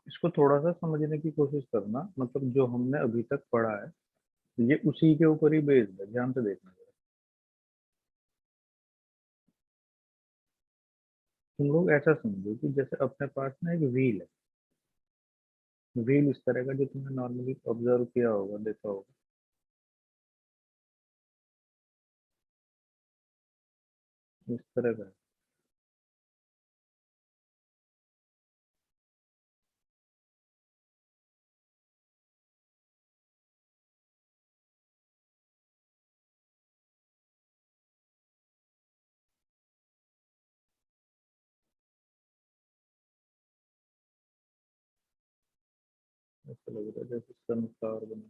इसको थोड़ा सा समझने की कोशिश करना, मतलब जो हमने अभी तक पढ़ा है ये उसी के ऊपर ही बेस्ड है, ध्यान से देखना जरा। तुम लोग ऐसा समझो कि जैसे अपने पास ना एक व्हील है। व्हील इस तरह का जो तुमने नॉर्मली ऑब्जर्व किया होगा, देखा होगा, इस तरह का है। ऐसा लग रहा है जैसे सनफ्लावर बना।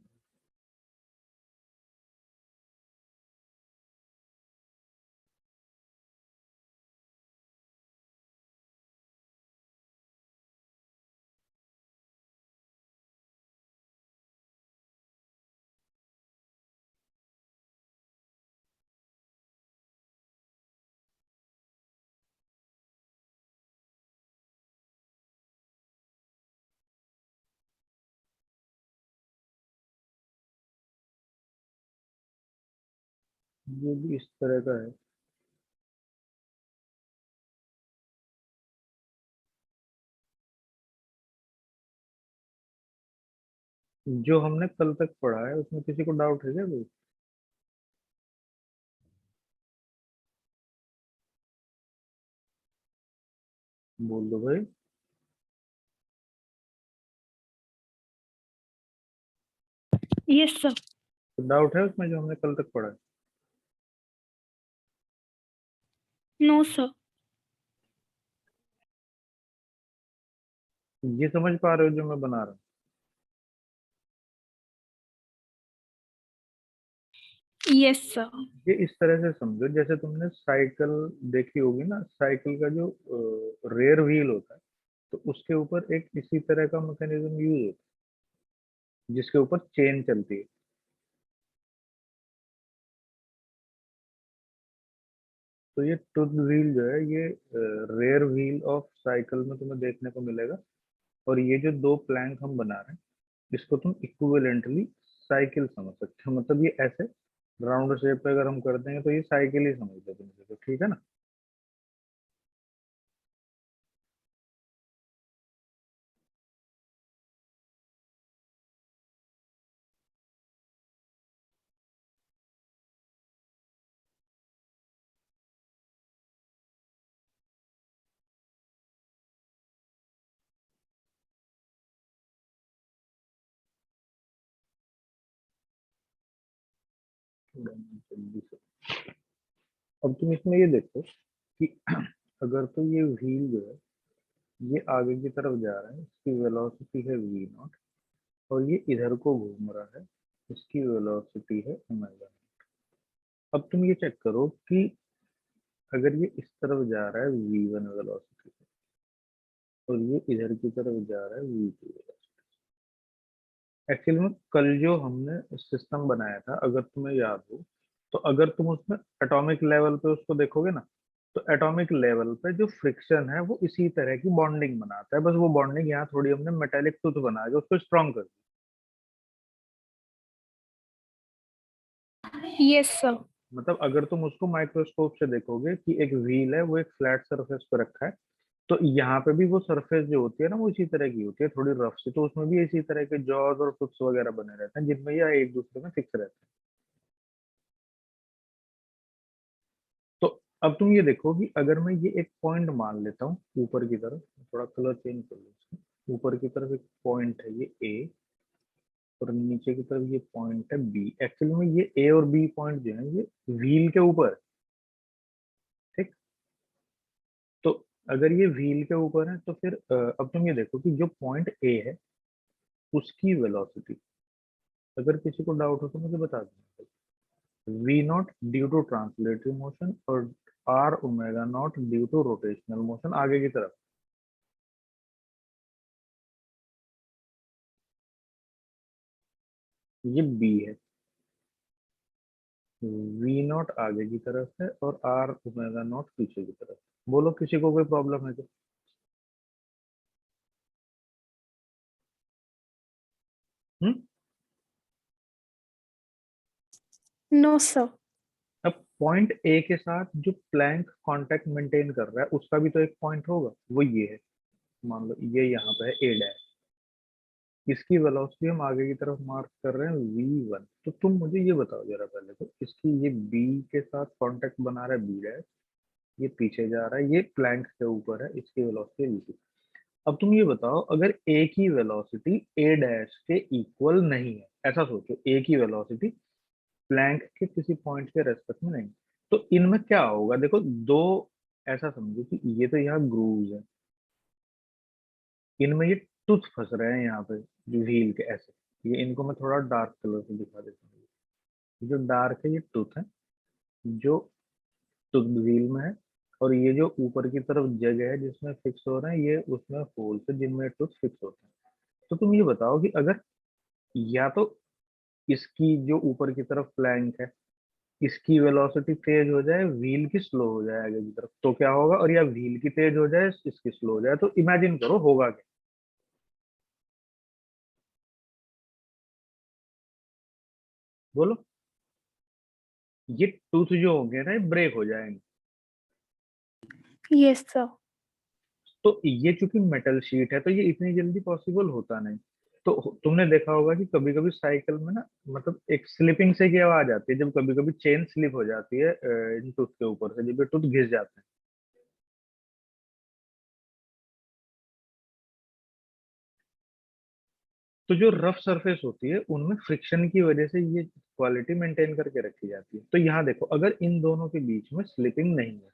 ये भी इस तरह का है। जो हमने कल तक पढ़ा है उसमें किसी को डाउट है क्या कोई? बोल दो भाई। Yes sir. तो डाउट है उसमें जो हमने कल तक पढ़ा है? No sir. ये समझ पा रहे हो जो मैं बना रहा हूँ? Yes sir. ये इस तरह से समझो जैसे तुमने साइकिल देखी होगी ना, साइकिल का जो रेयर व्हील होता है, तो उसके ऊपर एक इसी तरह का मैकेनिज्म यूज होता है जिसके ऊपर चेन चलती है। तो ये टूथ व्हील जो है ये रेयर व्हील ऑफ साइकिल में तुम्हें देखने को मिलेगा। और ये जो दो प्लैंक हम बना रहे हैं इसको तुम इक्विवेलेंटली साइकिल समझ सकते हो। मतलब ये ऐसे राउंड शेप पे अगर हम कर देंगे तो ये साइकिल ही समझ लो तुम इसको, ठीक है ना? थोड़ा जल्दी से। अब तुम इसमें ये देखो कि अगर तो ये व्हील जो है ये आगे की तरफ जा रहा है, इसकी वेलोसिटी है वी नॉट, और ये इधर को घूम रहा है, इसकी वेलोसिटी है ओमेगा। अब तुम ये चेक करो कि अगर ये इस तरफ जा रहा है वी वन वेलोसिटी से, और ये इधर की तरफ जा रहा है वी टू वेलोसिटी। एक्चुअली में कल जो हमने सिस्टम बनाया था अगर तुम्हें याद हो, तो अगर तुम उसमें एटॉमिक लेवल पे उसको देखोगे ना, तो एटॉमिक लेवल पे जो फ्रिक्शन है वो इसी तरह की बॉन्डिंग बनाता है। बस वो बॉन्डिंग यहाँ थोड़ी हमने मेटेलिक टूथ बना के उसको स्ट्रॉन्ग कर दी। Yes sir. मतलब अगर तुम उसको माइक्रोस्कोप से देखोगे कि एक व्हील है वो एक फ्लैट सरफेस पे रखा है, तो यहाँ पे भी वो सरफेस जो होती है ना वो इसी तरह की होती है, थोड़ी रफ सी, तो उसमें भी इसी तरह के जॉज और टूथ्स वगैरह बने रहते हैं जिनमें यह एक दूसरे में फिक्स रहते हैं। तो अब तुम ये देखो कि अगर मैं ये एक पॉइंट मान लेता हूँ ऊपर की तरफ, थोड़ा कलर चेंज कर लो इसका। ऊपर की तरफ एक पॉइंट है ये ए, और नीचे की तरफ ये पॉइंट है बी। एक्चुअली में ये ए और बी पॉइंट जो है ये व्हील के ऊपर है, ठीक? तो अगर ये व्हील के ऊपर है तो फिर अब तुम ये देखो कि जो पॉइंट ए है उसकी वेलोसिटी, अगर किसी को डाउट हो तो मुझे बता देना। V naught due to translatory motion, और R omega naught due to rotational motion आगे की तरफ। ये बी है। वी नॉट आगे की तरफ है और आर ओमेगा नॉट पीछे की तरफ। बोलो किसी को कोई प्रॉब्लम है क्या? हम्म। No, sir. अब पॉइंट ए के साथ जो प्लैंक कांटेक्ट मेंटेन कर रहा है उसका भी तो एक पॉइंट होगा, वो ये है। मान लो ये यहाँ पे है ए डैश, इसकी वेलोसिटी हम आगे की तरफ मार्क कर रहे हैं v1। तो तुम मुझे ये बताओ जरा पहले, तो इसकी ये b के साथ कांटेक्ट बना रहा है b डैश, ये पीछे जा रहा है, ये प्लैंक के ऊपर है, इसकी वेलोसिटी v2। अब तुम ये बताओ, अगर a की वेलोसिटी a डैश के इक्वल नहीं है, ऐसा सोचो a की वेलोसिटी प्लैंक के किसी पॉइंट के रेस्पेक्ट में नहीं, तो इनमें क्या होगा? देखो दो, ऐसा समझो कि ये तो यहाँ ग्रूव्स है, इनमें ये टूथ फंस रहे हैं यहाँ पे व्हील के ऐसे। ये इनको मैं थोड़ा डार्क कलर से दिखा देता हूँ। ये जो डार्क है ये टूथ है, जो टूथ व्हील में है, और ये जो ऊपर की तरफ जगह है जिसमें फिक्स हो रहे हैं, ये उसमें होल्स है जिनमें टूथ फिक्स होते हैं। तो तुम ये बताओ कि अगर या तो इसकी जो ऊपर की तरफ प्लैंक है, इसकी वेलोसिटी तेज हो जाए, व्हील की स्लो हो जाए आगे की तरफ, तो क्या होगा? और या व्हील की तेज हो जाए, इसकी स्लो हो जाए, तो इमेजिन करो होगा क्या? बोलो। ये टूथ जो होंगे ना, ये ब्रेक हो जाएंगे। Yes, sir. तो ये चूंकि मेटल शीट है तो ये इतनी जल्दी पॉसिबल होता नहीं। तो तुमने देखा होगा कि कभी कभी साइकिल में ना, मतलब एक स्लिपिंग से की आवाज आती है जब कभी कभी चेन स्लिप हो जाती है इन टूथ के ऊपर से, जब ये टूथ घिस जाते हैं। तो जो रफ सरफेस होती है उनमें फ्रिक्शन की वजह से ये क्वालिटी मेंटेन करके रखी जाती है। तो यहाँ देखो, अगर इन दोनों के बीच में स्लिपिंग नहीं है,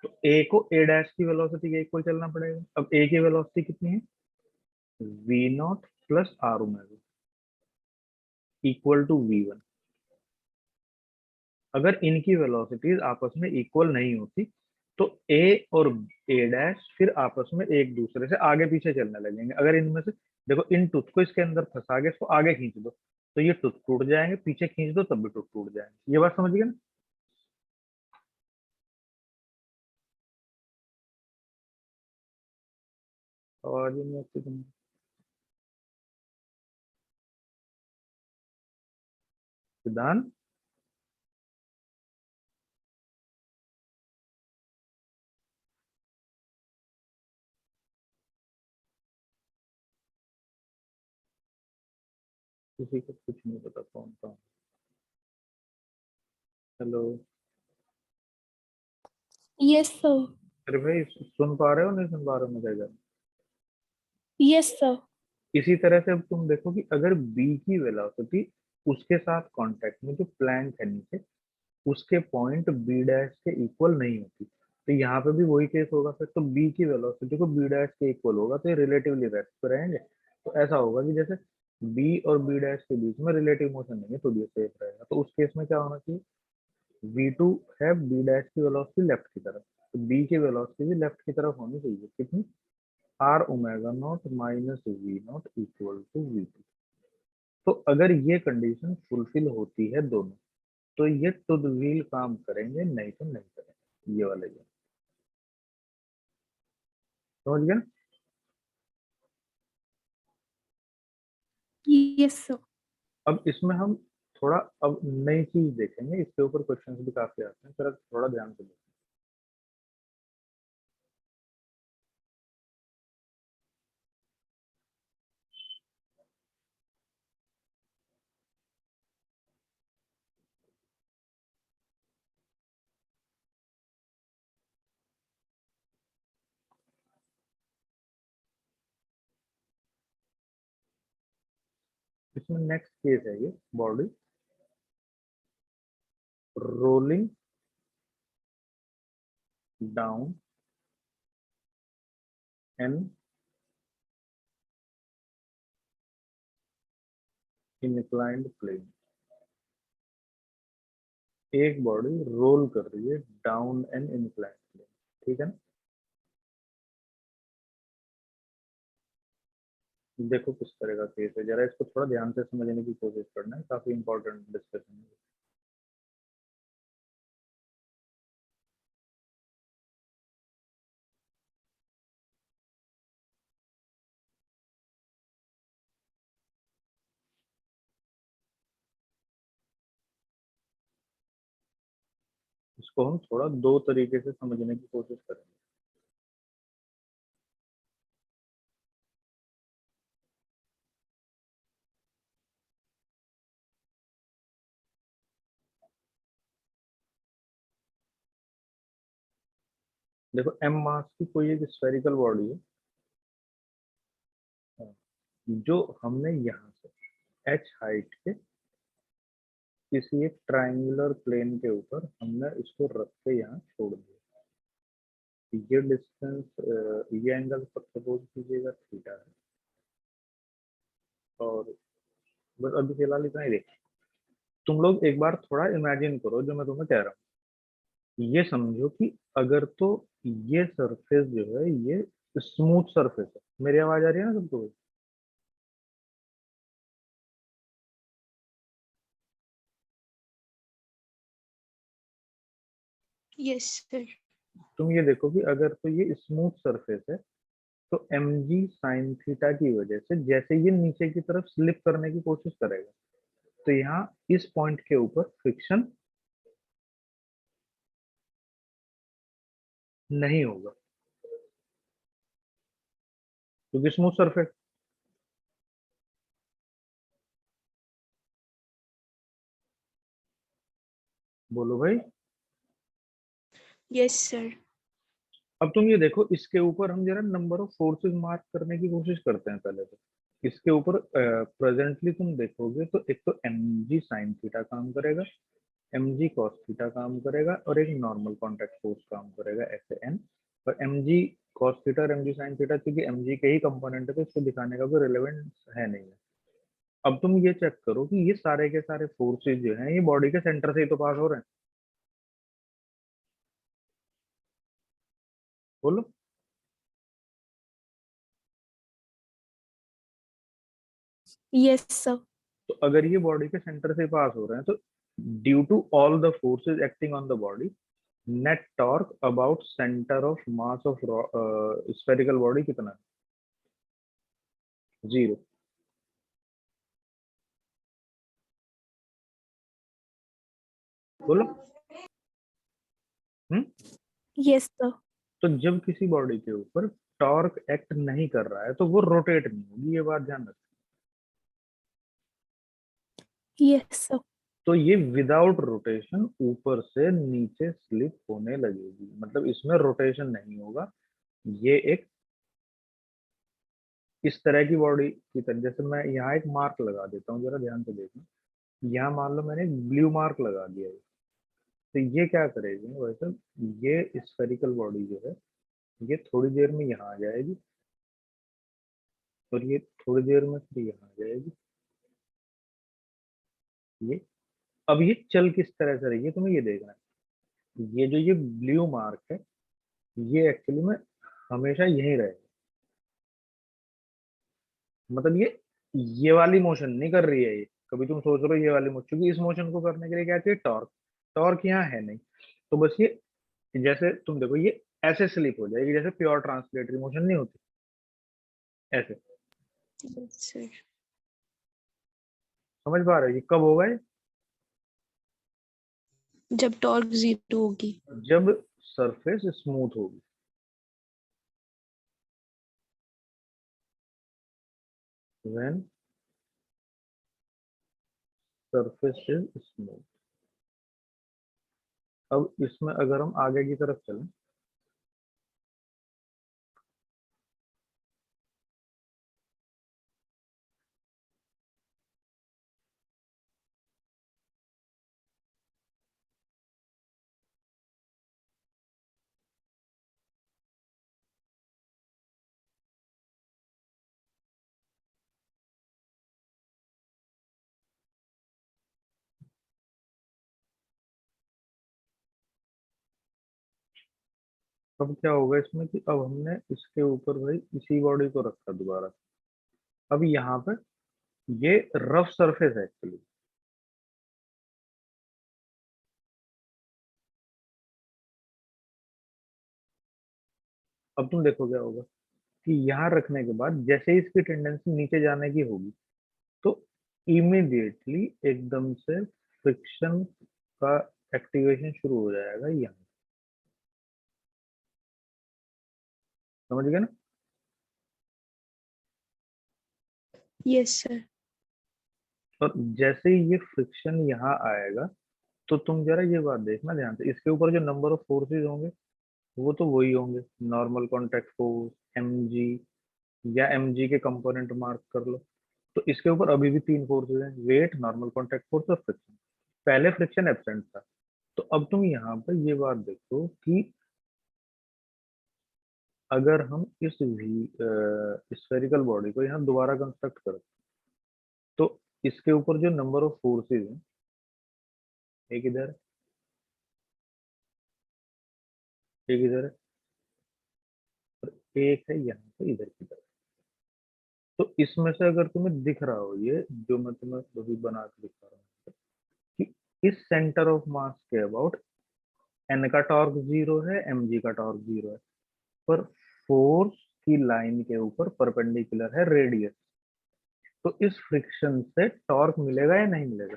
तो ए को ए डैश की वेलोसिटी के इक्वल चलना पड़ेगा। अब ए की वेलोसिटी कितनी है? V naught plus R omega equal to वी1। अगर इनकी वेलोसिटीज आपस में इक्वल नहीं होती, तो ए और ए डैश फिर आपस में एक दूसरे से आगे पीछे चलने लगेंगे। अगर इनमें से, देखो इन टूथ को इसके अंदर फंसा के इसको आगे खींच दो, तो ये टूथ टूट जाएंगे, पीछे खींच दो तब भी टूथ टूट जाएंगे। ये बात समझ गए ना? और ये मैं सिद्धांत, किसी को कुछ नहीं पता कौन सा। हेलो। Yes, sir. अरे भाई, सुन पा रहे हो नहीं सुन पा रहे हो मैं क्या कह रहा हूँ? Yes, sir. इसी तरह से अब तुम देखो कि अगर बी की वेलोसिटी उसके साथ कांटेक्ट में जो प्लैंक है नीचे, उसके पॉइंट बी डैश के इक्वल नहीं होती, तो यहाँ पे भी वही केस होगा। फिर तो बी की वेलोसिटी को बी डैश के इक्वल होगा, तो ये रिलेटिवली रेस्ट पे रहेंगे। तो ऐसा होगा कि जैसे बी और बी डैश के बीच में रिलेटिव मोशन नहीं है, तो ये सेफ रहेगा। तो उस केस में क्या होना चाहिए? v2 है बी डैश की वेलोसिटी लेफ्ट की तरफ, तो बी की वेलोसिटी भी लेफ्ट की तरफ होनी चाहिए। कितनी? R omega naught minus V naught equal to v2। तो अगर ये कंडीशन फुलफिल होती है दोनों, तो ये टुड व्हील काम करेंगे, नहीं तो नहीं करेंगे, ये वाले ये। समझ गए ना? Yes, sir. अब इसमें हम थोड़ा अब नई चीज देखेंगे, इसके ऊपर क्वेश्चंस भी काफी आते हैं, जरा थोड़ा ध्यान से देखें। इसमें नेक्स्ट केस है ये body rolling down an inclined plane. एक बॉडी रोल कर रही है डाउन एन इंक्लाइंड प्लेन, ठीक है ना? देखो किस तरह का केस है, जरा इसको थोड़ा ध्यान से समझने की कोशिश करना है, काफी इंपॉर्टेंट डिस्कशन है। इसको हम थोड़ा दो तरीके से समझने की कोशिश करेंगे। देखो m मास की कोई एक स्फेरिकल बॉडी है, जो हमने यहाँ से h हाइट के किसी एक ट्रायंगुलर प्लेन के ऊपर हमने इसको रख के यहाँ छोड़ दिया। ये डिस्टेंस, ये एंगल सपोज कीजिएगा थीटा है, और बस अभी फिलहाल इतना ही देखो। तुम लोग एक बार थोड़ा इमेजिन करो जो मैं तुम्हें कह रहा हूँ। ये समझो कि अगर तो ये सरफेस जो है ये स्मूथ सरफेस है। मेरी आवाज आ रही है ना सबको? Yes, sir. तुम ये देखो कि अगर तो ये स्मूथ सरफेस है, तो एम जी साइन थीटा की वजह से जैसे ये नीचे की तरफ स्लिप करने की कोशिश करेगा, तो यहाँ इस पॉइंट के ऊपर फ्रिक्शन नहीं होगा, क्योंकि स्मूथ सरफेस। बोलो भाई। Yes, sir. अब तुम ये देखो, इसके ऊपर हम जरा नंबर ऑफ फोर्सेस मार्क करने की कोशिश करते हैं पहले तो। इसके ऊपर प्रेजेंटली तुम देखोगे तो एक तो एम जी साइन थीटा काम करेगा, एम जी कॉस थीटा काम करेगा, और एक नॉर्मल कॉन्टैक्ट फोर्स काम करेगा ऐसे एन। और एम जी कॉस थीटा और एम जी साइन थीटा क्योंकि एम जी के ही कंपोनेंट है, तो इसको दिखाने का कोई रिलेवेंस है नहीं है। अब तुम ये चेक करो कि ये सारे के सारे फोर्सेस जो हैं ये बॉडी के सेंटर से ही तो पास हो रहे हैं। बोलो। Yes, sir. तो अगर ये बॉडी के सेंटर से पास हो रहे हैं, तो due to all the forces acting on the body, net torque about centre of mass of spherical body कितना है? जीरो। बोलो। हम्म। Yes, sir. तो जब किसी बॉडी के ऊपर टॉर्क एक्ट नहीं कर रहा है तो वो रोटेट नहीं होगी, ये बात ध्यान रखना। Yes, sir. तो ये विदाउट रोटेशन ऊपर से नीचे स्लिप होने लगेगी, मतलब इसमें रोटेशन नहीं होगा। ये एक इस तरह की बॉडी की तरह, जैसे मैं यहाँ एक मार्क लगा देता हूँ, जरा ध्यान से देखना। यहाँ मान लो मैंने एक ब्लू मार्क लगा दिया है, तो ये क्या करेगी वैसे, ये स्फेरिकल बॉडी जो है ये थोड़ी देर में यहाँ आ जाएगी, और ये थोड़ी देर में फिर यहाँ आ जाएगी। ये अब ये चल किस तरह से रही है तुम्हें ये देखना है। ये जो ये ब्लू मार्क है, ये एक्चुअली में हमेशा यही रहेगा, मतलब ये वाली मोशन नहीं कर रही है ये। कभी तुम सोच रहे हो ये वाली मोशन, क्योंकि इस मोशन को करने के लिए क्या चाहिए? टॉर्क। टॉर्क यहाँ है नहीं, तो बस ये जैसे तुम देखो ये ऐसे स्लिप हो जाएगी, जैसे प्योर ट्रांसलेटरी मोशन नहीं होती ऐसे। Yes, sir. समझ पा रहे हो ये कब होगा? ये जब टॉर्क जीरो होगी। जब सरफेस स्मूथ होगी। When surface is smooth. अब इसमें अगर हम आगे की तरफ चलें, अब क्या होगा इसमें कि अब हमने इसके ऊपर भाई इसी बॉडी को रखा दोबारा। अब यहाँ पर ये रफ सरफेस है एक्चुअली। अब तुम देखो क्या होगा कि यहाँ रखने के बाद जैसे ही इसकी टेंडेंसी नीचे जाने की होगी, तो इमीडिएटली एकदम से फ्रिक्शन का एक्टिवेशन शुरू हो जाएगा यहाँ, समझ गए ना? Yes, sir. और जैसे ही ये फ्रिक्शन यहाँ आएगा तो तुम जरा ये बात देखना ध्यान से, इसके ऊपर जो नंबर ऑफ फोर्सेस होंगे वो तो वही होंगे, नॉर्मल कॉन्टैक्ट फोर्स, mg, या mg के कंपोनेंट मार्क कर लो। तो इसके ऊपर अभी भी तीन फोर्सेस हैं, वेट, नॉर्मल कॉन्टैक्ट फोर्स और फ्रिक्शन। पहले फ्रिक्शन एब्सेंट था। तो अब तुम यहाँ पर ये बात देखो कि अगर हम इस स्फेरिकल बॉडी को यहाँ दोबारा कंस्ट्रक्ट करें तो इसके ऊपर जो नंबर ऑफ फोर्सेस हैं, एक इधर, एक इधर है, और एक है यहाँ पे इधर की तरफ। तो इसमें से अगर तुम्हें दिख रहा हो, ये जो मैं तुम्हें अभी बना के दिखा रहा हूँ कि इस सेंटर ऑफ मास के अबाउट एन का टॉर्क जीरो है, mg का टॉर्क जीरो है, पर फोर्स की लाइन के ऊपर परपेंडिकुलर है रेडियस। तो इस फ्रिक्शन से टॉर्क मिलेगा या नहीं मिलेगा?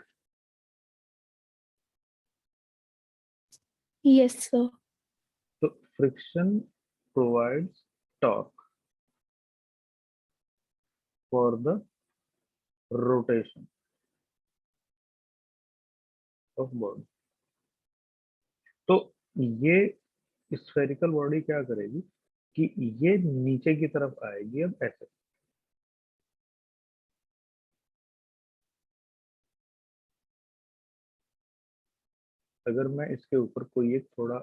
Yes, sir. तो friction provides torque for the rotation of body. तो ये स्फेरिकल बॉडी क्या करेगी कि ये नीचे की तरफ आएगी अब ऐसे। अगर मैं इसके ऊपर कोई एक थोड़ा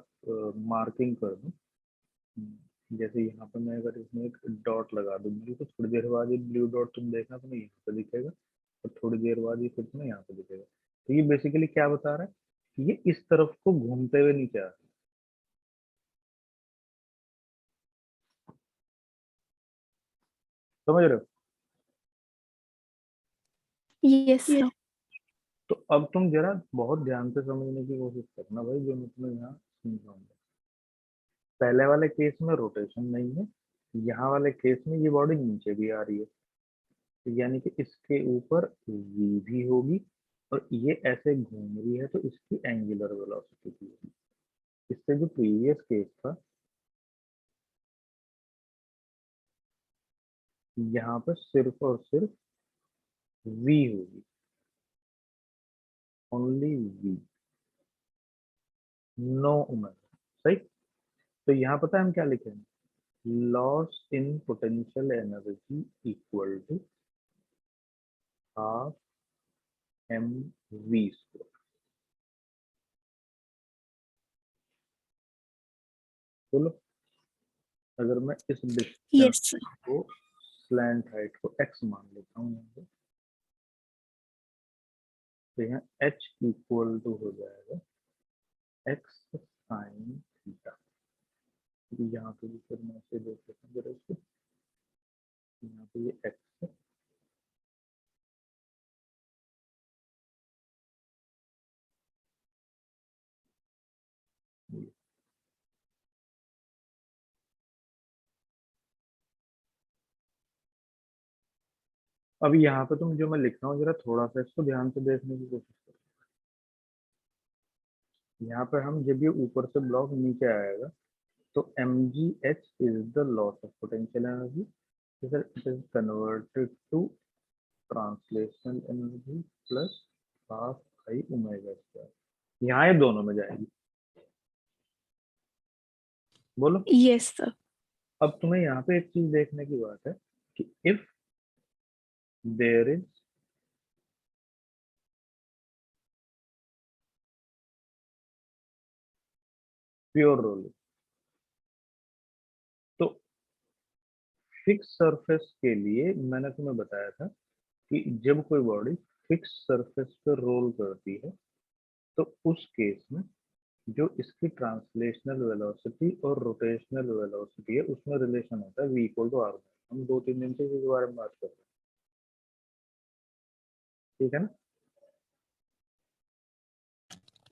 मार्किंग कर दूं, जैसे यहाँ पे मैं अगर इसमें एक डॉट लगा दूं, तो थोड़ी देर बाद ये ब्लू डॉट तुम देखना तुम्हें यहाँ पे दिखेगा, और थोड़ी देर बाद ये फिर तुम्हें यहाँ पे दिखेगा। तो ये बेसिकली क्या बता रहा है कि ये इस तरफ को घूमते हुए नीचे आ रहा है। समझ रहे हो? Yes, sir. तो अब तुम जरा बहुत ध्यान से समझने की कोशिश करना भाई, जो मैं तुम्हें यहाँ समझाऊंगा। पहले वाले केस में रोटेशन नहीं है, यहाँ वाले केस में ये बॉडी नीचे भी आ रही है, तो यानी कि इसके ऊपर v भी होगी, और ये ऐसे घूम रही है तो इसकी एंगुलर वेलोसिटी भी होगी। इससे जो प्रीवियस केस था, यहाँ पर सिर्फ और सिर्फ v होगी, ओनली v, नो ओमेगा। सही। तो यहाँ पता है हम क्या लिखेंगे? Loss in potential energy equal to half mv²। बोलो, अगर मैं इस डिस्टेंस Yes, sir. को, स्लैंट हाइट को x मान लेता हूँ यहाँ पे, तो यहाँ h इक्वल टू हो जाएगा x साइन थीटा। यहाँ पे भी फिर मैं इसे देख लेता हूँ जरा इसको, यहाँ पे ये x है, ये। अब यहाँ पे तुम जो मैं लिख रहा हूँ जरा थोड़ा सा इसको ध्यान से देखने की कोशिश करो। यहाँ पे हम जब ये ऊपर से ब्लॉक नीचे आएगा तो mgh is the loss of potential energy, it is converted to translational energy plus half I omega square. यहाँ ये दोनों में जाएगी। बोलो, Yes, sir. अब तुम्हें यहाँ पे एक चीज देखने की बात है कि if there is pure rolling, तो फिक्स सरफेस के लिए मैंने तुम्हें बताया था कि जब कोई बॉडी फिक्स सरफेस पर रोल करती है तो उस केस में जो इसकी ट्रांसलेशनल वेलोसिटी और रोटेशनल वेलोसिटी है उसमें रिलेशन होता है v इक्वल टू आर। हम 2-3 दिन से इसके बारे में बात कर रहे हैं, ठीक है ना?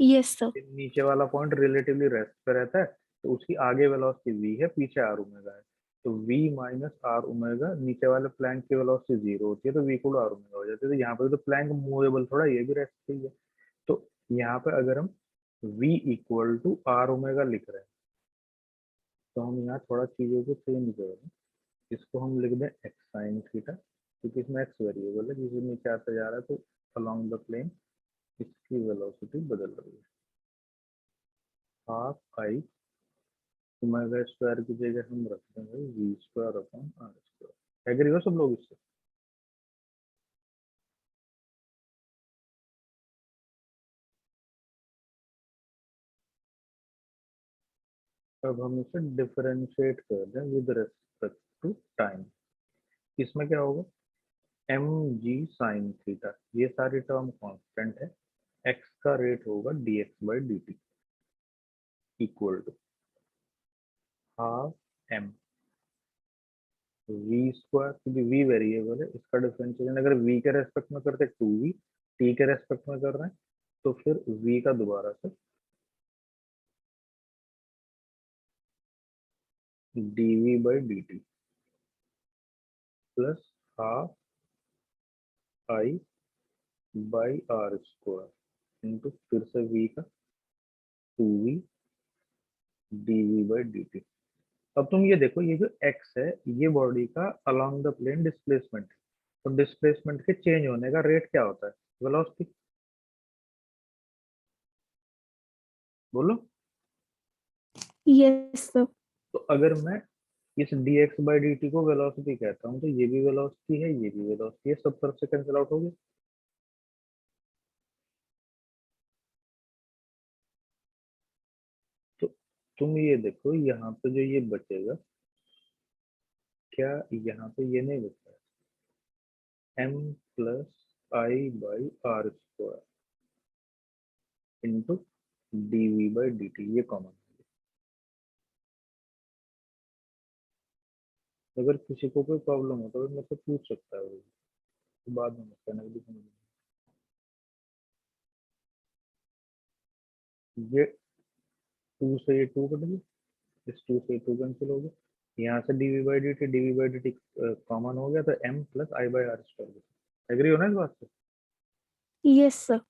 Yes, sir. नीचे वाला पॉइंट रिलेटिवली रेस्ट पे रहता है, तो उसकी आगे वेलोसिटी v है, पीछे आर ओमेगा है। तो v माइनस आर ओमेगा, नीचे वाले प्लैंक की वेलोसिटी जीरो होती है, तो v equal to R omega हो जाती है। तो यहाँ पे तो प्लैंक मूवेबल थोड़ा, ये भी रेस्ट पे ही है। तो यहाँ पे अगर हम v equal to R omega लिख रहे हैं, तो हम यहाँ थोड़ा चीजों को चेंज कर रहे हैं। इसको हम लिख दें एक्स साइन थीटा, क्योंकि इसमें एक्स वेरिएबल है, जिसे नीचे आता जा रहा है, तो अलोंग द प्लेन इसकी वेलोसिटी बदल रही है। हाफ आई ओमेगा स्क्वायर की जगह हम रखते हैं V square upon R square. Agree हो सब लोग इससे? अब हम इसे डिफरेंशिएट कर दें विद रेस्पेक्ट टू टाइम। इसमें क्या होगा, एम जी साइन थीटा, ये सारी टर्म कांस्टेंट है, एक्स का रेट होगा D X by D T equal to half M V square, क्योंकि वी वेरिएबल है, इसका डिफरेंशिएशन अगर वी के रेस्पेक्ट में करते टू वी, टी के रेस्पेक्ट में कर रहे हैं तो फिर वी का दोबारा से D V by D T plus half I by R square into फिर से वी का two V D V by D T. अब तुम ये देखो, ये जो एक्स है ये बॉडी का अलोंग द प्लेन डिस्प्लेसमेंट है, तो डिस्प्लेसमेंट के चेंज होने का रेट क्या होता है, वेलोसिटी। बोलो। Yes, sir. तो अगर मैं इस dx बाई डी टी को वेलोसिटी कहता हूँ, तो ये भी वेलोसिटी है, ये भी वेलोसिटी है, सब तरफ से कैंसिल आउट हो गया। तो तुम ये देखो, यहाँ पे जो ये बचेगा, क्या यहाँ पे ये नहीं बचता है, M plus I by R square into D V by D T, ये कॉमन है। अगर किसी को कोई प्रॉब्लम हो तो मुझसे पूछ सकता है वो, तो बाद में मैं कहना भी समझ। ये टू से ये टू कट गया, इस टू से टू कैंसिल हो गया, यहाँ से D V by D T common हो गया, तो M plus I by R square. Agree हो ना इस बात से? Yes, sir.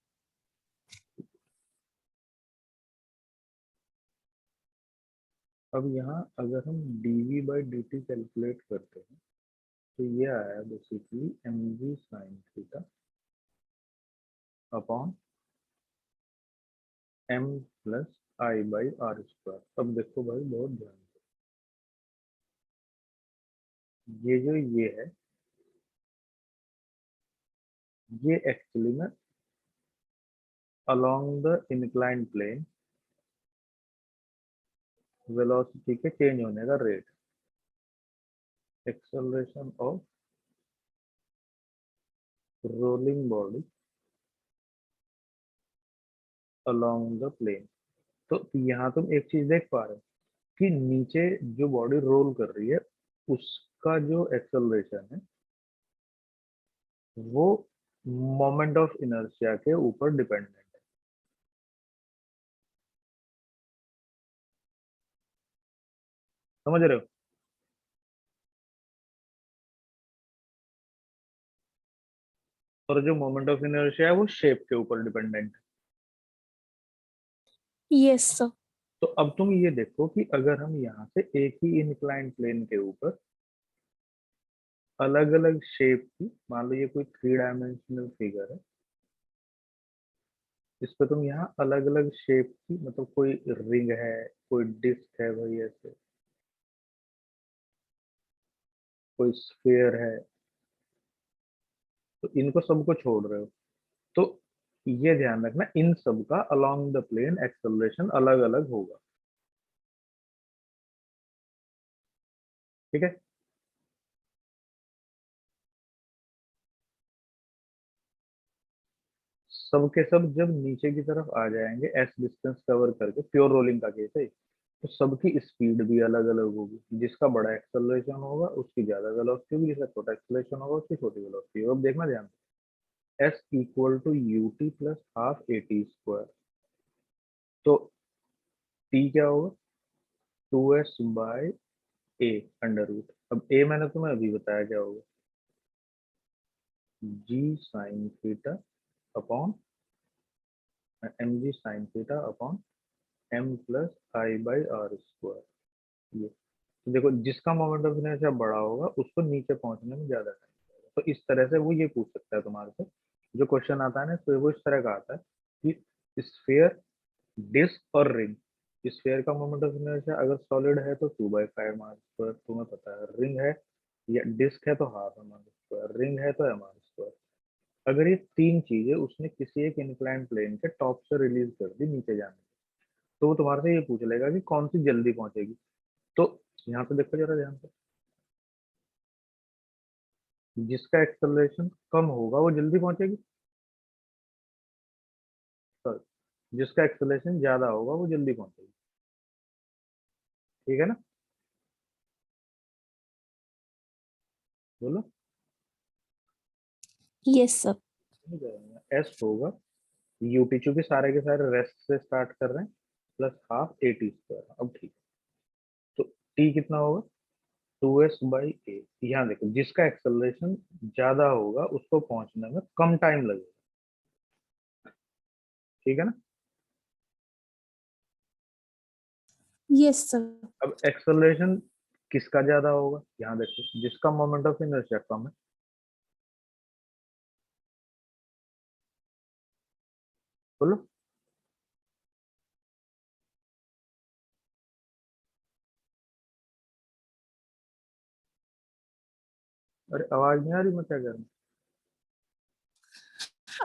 अब यहाँ अगर हम dv by D T calculate करते हैं, तो ये आया basically M G sine theta upon M plus I by R square. अब देखो भाई बहुत ध्यान से, ये जो ये है, ये एक्चुअली में along the inclined plane velocity के चेंज होने का rate, acceleration of rolling body along the plane. तो यहाँ तुम एक चीज देख पा रहे हो कि नीचे जो बॉडी रोल कर रही है उसका जो एक्सेलरेशन है वो मोमेंट ऑफ इनर्शिया के ऊपर डिपेंडेंट है। समझ रहे हो? और जो मोमेंट ऑफ इनर्शिया है वो शेप के ऊपर डिपेंडेंट है। Yes, sir. तो अब तुम ये देखो कि अगर हम यहाँ से एक ही इंक्लाइंड प्लेन के ऊपर अलग अलग शेप की, मान लो ये कोई थ्री डायमेंशनल फिगर है, इस पे तुम यहाँ अलग अलग शेप की, मतलब कोई रिंग है, कोई डिस्क है भाई ऐसे, कोई स्फीयर है, तो इनको सबको छोड़ रहे हो, तो ये ध्यान रखना इन सब का अलोंग द प्लेन एक्सेलरेशन अलग अलग होगा। ठीक है? सब के सब जब नीचे की तरफ आ जाएंगे एस डिस्टेंस कवर करके, प्योर रोलिंग का केस है, तो सबकी स्पीड भी अलग अलग होगी, जिसका बड़ा एक्सेलरेशन होगा उसकी ज्यादा वेलोसिटी होगी, जिसका छोटा एक्सेलरेशन होगा उसकी छोटी वेलोसिटी होगी। अब देखना ध्यान से, S equal to U T plus half A T square, तो टी क्या होगा, two S by A under root. अब ए मैंने तुम्हें अभी बताया क्या होगा, G sine theta upon mg sin theta upon m plus I by R square. ये तो देखो, जिसका मोमेंट ऑफ इनर्शिया बड़ा होगा उसको नीचे पहुंचने में ज्यादा टाइम लगेगा। तो इस तरह से वो ये पूछ सकता है तुम्हारे से, जो क्वेश्चन आता है ना, तो वो इस तरह का आता है कि स्फीयर, डिस्क और रिंग। स्फीयर का मोमेंट ऑफ इनर्शिया अगर सॉलिड है तो 2/5 मास स्क्वायर, तुम्हें पता है। रिंग है या डिस्क है तो half M R square, ring है तो एम आर स्क्वायर। अगर ये तीन चीजें उसने किसी एक इंक्लाइन प्लेन के टॉप से रिलीज कर दी नीचे जाने, तो वो तुम्हारे से ये पूछ लेगा कि कौन सी जल्दी पहुंचेगी। तो यहाँ पे देखो जरा ध्यान से, जिसका एक्सेलरेशन कम होगा वो जल्दी पहुंचेगी, सॉरी, जिसका एक्सेलरेशन ज्यादा होगा वो जल्दी पहुंचेगी। ठीक है ना, बोलो। Yes, sir. एस होगा यूटी, चूंकि सारे के सारे रेस्ट से स्टार्ट कर रहे हैं, plus half A T square. अब ठीक, तो टी कितना होगा, 2s/a। यहाँ देखो, जिसका एक्सेलरेशन ज्यादा होगा उसको पहुंचने में कम टाइम लगेगा। ठीक है ना। Yes, sir. अब एक्सेलरेशन किसका ज्यादा होगा, यहाँ देखो, जिसका मोमेंट ऑफ इनर्शिया कम है। बोलो। अरे आवाज नहीं आ रही, मैं क्या कर रहा हूँ।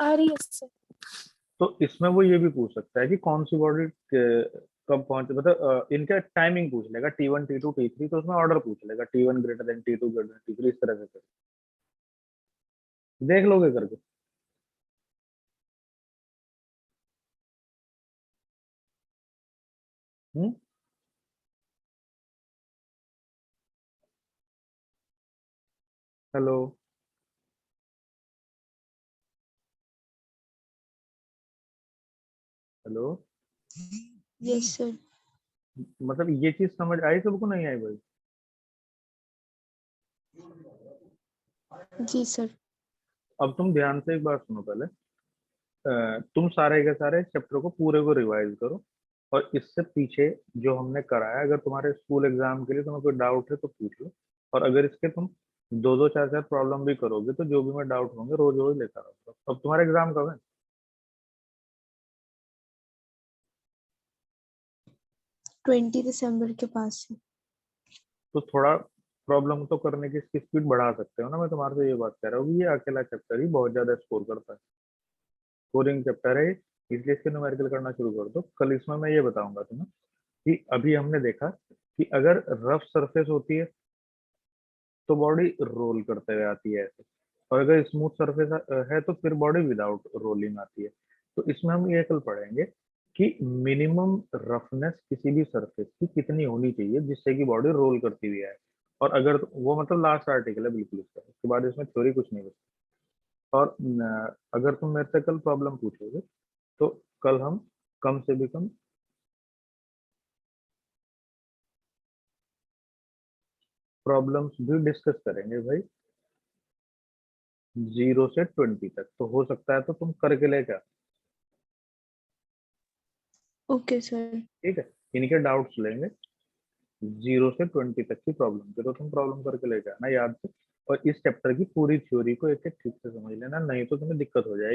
आ रही है sir. तो इसमें वो ये भी पूछ सकता है कि कौन सी बॉडी कब पहुंचे, मतलब इनका टाइमिंग पूछ लेगा, T1 T2 T3, तो उसमें ऑर्डर पूछ लेगा, T1 greater than T2 greater than T3, इस तरह से देख लोगे करके। हम्म। हेलो। हेलो। Yes, sir. मतलब ये चीज समझ आई सबको, नहीं आई भाई। जी सर. अब तुम ध्यान से एक बात सुनो पहले। तुम सारे के सारे चैप्टर को पूरे को रिवाइज करो, और इससे पीछे जो हमने कराया, अगर तुम्हारे स्कूल एग्जाम के लिए तुम्हें कोई डाउट है तो पूछ लो। और अगर इसके तुम दो दो चार चार प्रॉब्लम भी करोगे तो जो भी मैं डाउट होंगे रोज रोज लेता रहूंगा। अब तुम्हारा एग्जाम कब है। 20 दिसंबर के पास है. तो थोड़ा प्रॉब्लम तो करने की इसकी स्पीड बढ़ा सकते हो ना। मैं तुम्हारे से ये बात कह रहा हूँ कि ये अकेला चैप्टर ही बहुत ज्यादा स्कोर करता है, स्कोरिंग चैप्टर है, इसलिए इसके न्यूमेरिकल करना शुरू कर दो। कल इसमें मैं ये बताऊंगा तुम्हें कि अभी हमने देखा कि अगर रफ सरफेस होती है तो बॉडी रोल करते हुए आती है ऐसे, और अगर स्मूथ सरफेस है तो फिर बॉडी विदाउट रोलिंग आती है। तो इसमें हम ये कल पढ़ेंगे कि मिनिमम रफनेस किसी भी सरफेस की कितनी होनी चाहिए जिससे कि बॉडी रोल करती हुई आए। और अगर वो मतलब लास्ट आर्टिकल है बिल्कुल इसका, उसके बाद इसमें थ्योरी कुछ नहीं बचती। और अगर तुम मेरे से कल प्रॉब्लम पूछोगे तो कल हम कम से भी कम प्रॉब्लम्स भी डिस्कस करेंगे भाई, 0 से 20 तक। तो हो सकता है तो तुम करके लेकर, ओके सर. ठीक है, इनके डाउट्स लेंगे 0 से 20 तक की प्रॉब्लम के, तो तुम प्रॉब्लम करके लेके आना याद से। और इस चैप्टर की पूरी थ्योरी को एक एक ठीक से समझ लेना, नहीं तो तुम्हें दिक्कत हो जाएगी।